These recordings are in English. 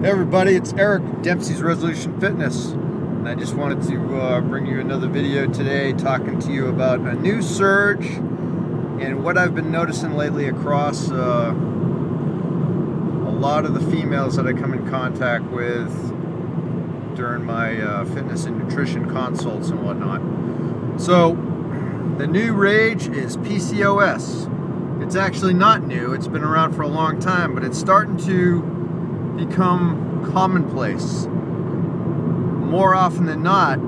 Hey everybody, it's Eric, Dempsey's Resolution Fitness, and I just wanted to bring you another video today talking to you about a new surge and what I've been noticing lately across a lot of the females that I come in contact with during my fitness and nutrition consults and whatnot. So the new rage is PCOS. It's actually not new, it's been around for a long time, but it's starting to become commonplace. More often than not,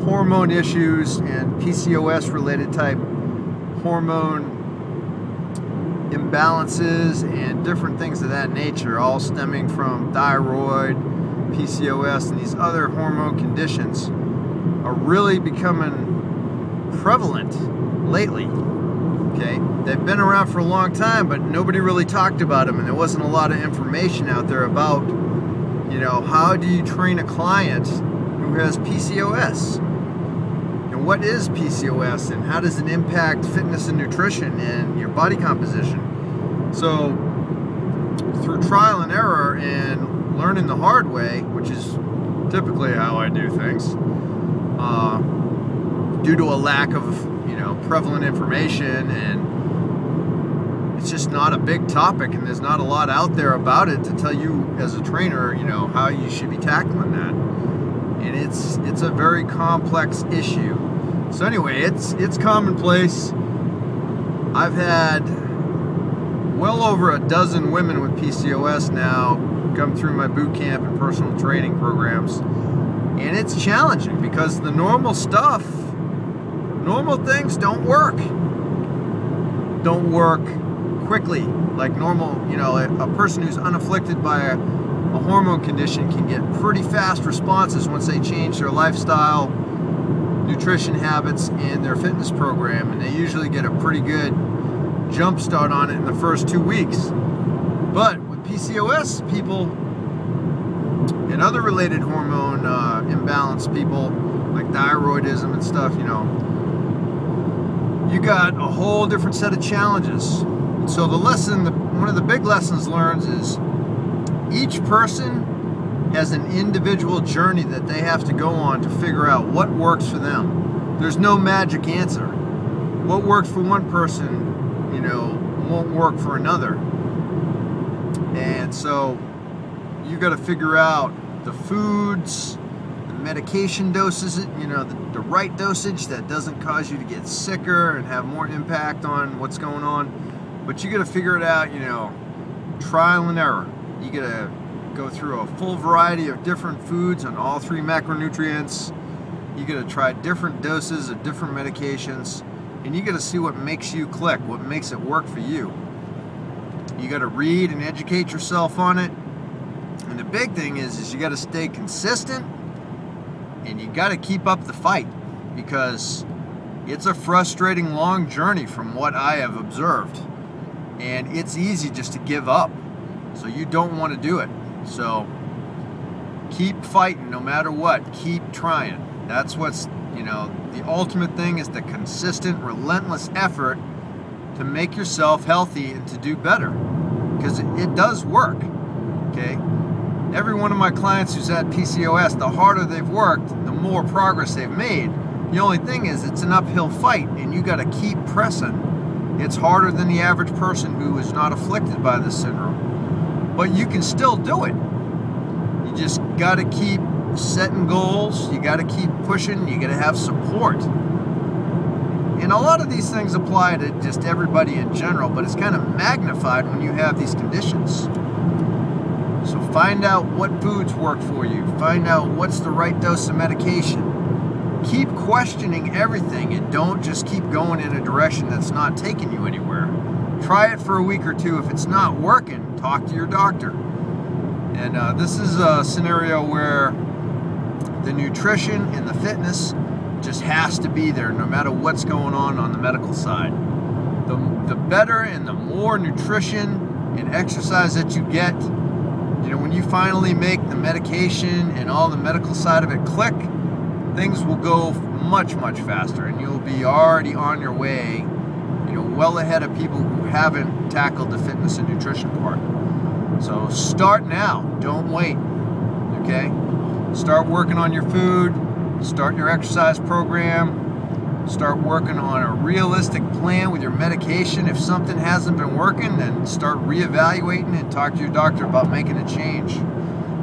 hormone issues and PCOS related type hormone imbalances and different things of that nature, all stemming from thyroid, PCOS, and these other hormone conditions, are really becoming prevalent lately. Okay, they've been around for a long time, but nobody really talked about them, and there wasn't a lot of information out there about, how do you train a client who has PCOS? And what is PCOS, and how does it impact fitness and nutrition and your body composition? So, through trial and error and learning the hard way, which is typically how I do things, due to a lack of prevalent information, and it's just not a big topic, and there's not a lot out there about it to tell you as a trainer, how you should be tackling that. And it's a very complex issue. So anyway, it's commonplace. I've had well over a dozen women with PCOS now come through my boot camp and personal training programs, and it's challenging because the normal things don't work quickly like normal. A person who's unafflicted by a hormone condition can get pretty fast responses once they change their lifestyle, nutrition habits, and their fitness program, and they usually get a pretty good jump start on it in the first 2 weeks. But with PCOS people and other related hormone imbalance people like thyroidism and stuff, you got a whole different set of challenges. So one of the big lessons learned is each person has an individual journey that they have to go on to figure out what works for them. There's no magic answer. What works for one person, won't work for another. And so you got to figure out the foods, medication doses, the right dosage that doesn't cause you to get sicker and have more impact on what's going on. But you got to figure it out, trial and error. You got to go through a full variety of different foods on all 3 macronutrients. You got to try different doses of different medications, and you got to see what makes you click, what makes it work for you. You got to read and educate yourself on it. And the big thing is you got to stay consistent, and you got to keep up the fight, because it's a frustrating long journey from what I have observed, and it's easy just to give up. So you don't want to do it. So keep fighting no matter what. Keep trying. That's what's, the ultimate thing is the consistent, relentless effort to make yourself healthy and to do better, because it does work. Okay? Every one of my clients who's had PCOS, the harder they've worked, the more progress they've made. The only thing is it's an uphill fight, and you got to keep pressing. It's harder than the average person who is not afflicted by this syndrome. But you can still do it. You just got to keep setting goals. You got to keep pushing. You got to have support. And a lot of these things apply to just everybody in general, but it's kind of magnified when you have these conditions. So find out what foods work for you. Find out what's the right dose of medication. Keep questioning everything, and don't just keep going in a direction that's not taking you anywhere. Try it for a week or 2. If it's not working, talk to your doctor. And this is a scenario where the nutrition and the fitness just has to be there no matter what's going on the medical side. The better and the more nutrition and exercise that you get, when you finally make the medication and all the medical side of it click, things will go much, much faster, and you'll be already on your way, well ahead of people who haven't tackled the fitness and nutrition part. So start now, don't wait, okay? Start working on your food, start your exercise program, start working on a realistic plan with your medication. If something hasn't been working, then start reevaluating and talk to your doctor about making a change.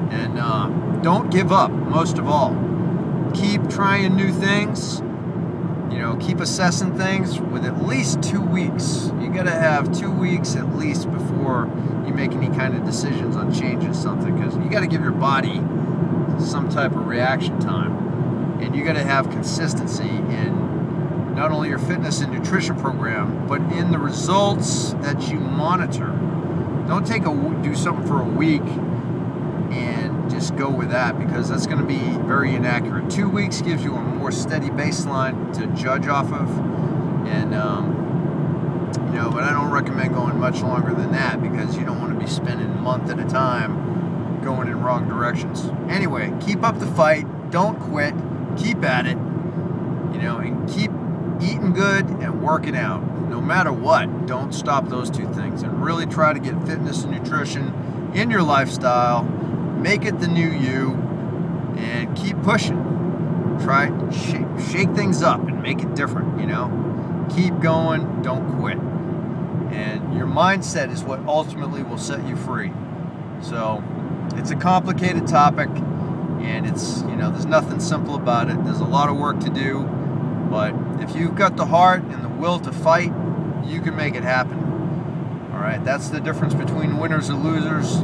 And don't give up, most of all. Keep trying new things. You know, keep assessing things with at least 2 weeks. You gotta have 2 weeks at least before you make any kind of decisions on changing something, because you gotta give your body some type of reaction time. And you gotta have consistency in not only your fitness and nutrition program, but in the results that you monitor. Don't do something for a week and just go with that, because that's going to be very inaccurate. 2 weeks gives you a more steady baseline to judge off of, and you know, but I don't recommend going much longer than that, because you don't want to be spending a month at a time going in wrong directions. Anyway, keep up the fight, don't quit, keep at it, you know, and keep eating good and working out. No matter what, don't stop those two things, and really try to get fitness and nutrition in your lifestyle. Make it the new you, and keep pushing. Try shake things up and make it different, you know. Keep going, don't quit. And your mindset is what ultimately will set you free. So it's a complicated topic, and it's, you know, there's nothing simple about it. There's a lot of work to do, but if you've got the heart and the will to fight, you can make it happen. All right, that's the difference between winners and losers.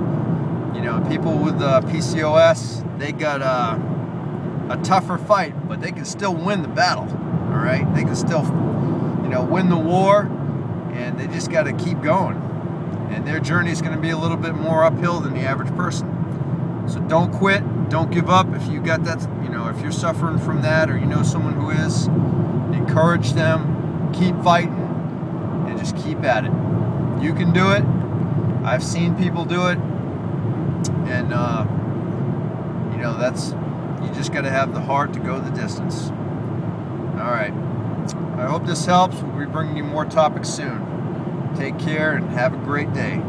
You know, people with PCOS, they got a tougher fight, but they can still win the battle. All right, they can still, you know, win the war, and they just got to keep going. And their journey is going to be a little bit more uphill than the average person. So don't quit, don't give up. If you got that, you know, if you're suffering from that, or you know someone who is, encourage them, keep fighting, and just keep at it. You can do it. I've seen people do it. And, you know, you just got to have the heart to go the distance. All right. I hope this helps. We'll be bringing you more topics soon. Take care and have a great day.